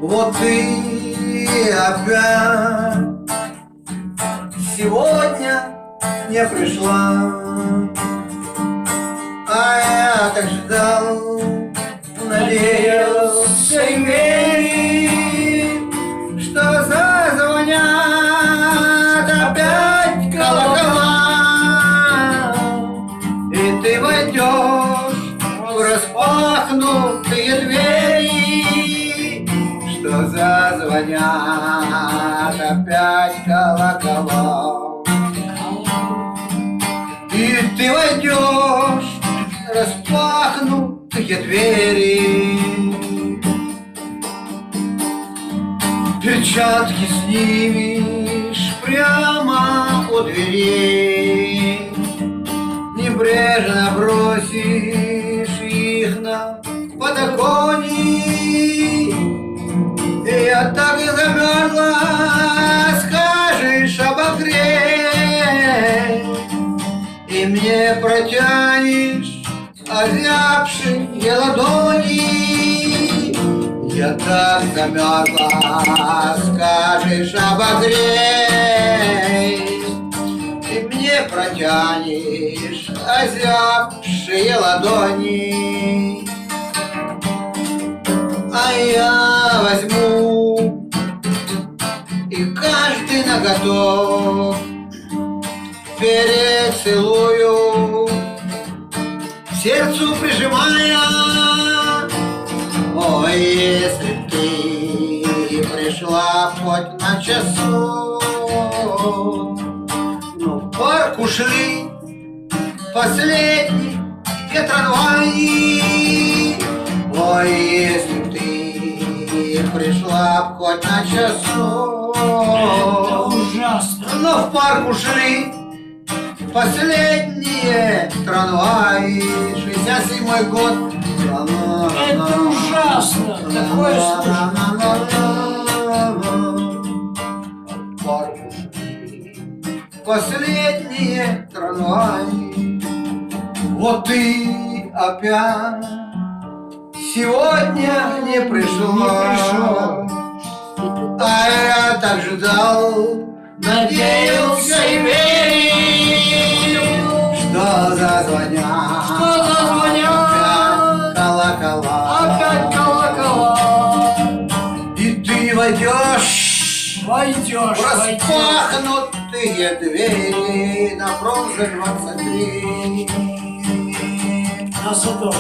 Вот ты опять сегодня не пришла, а я так ждал, надеялся и верил, что зазвонят опять колокола, и ты войдешь в распахнутые двери, что зазвонят опять колокола. И ты войдешь в распахнутые двери, перчатки снимешь прямо у дверей, небрежно бросишь их на подоконник. И я так и замерзла, скажешь обогреть, и мне протянешь озябшие ладони. Я так замерзла, скажешь обогреть, и мне протянешь озябшие ладони. А я возьму и каждый наготов перецелую, к сердцу прижимая. Ой, если б ты пришла хоть на часок, ну в парк ушли последние трамваи. Ой, если б ты пришла хоть на часок, это ужасно. но в парк ушли последние трамваи. 67-й год. Это ужасно. Такое слушать. В парк ушли последние трамваи. Вот ты опять сегодня не пришла, а я так ждал, надеялся и верил, что зазвонят опять колокола, и ты войдешь в распахнутые двери на Фрунзе 23. На Садовой.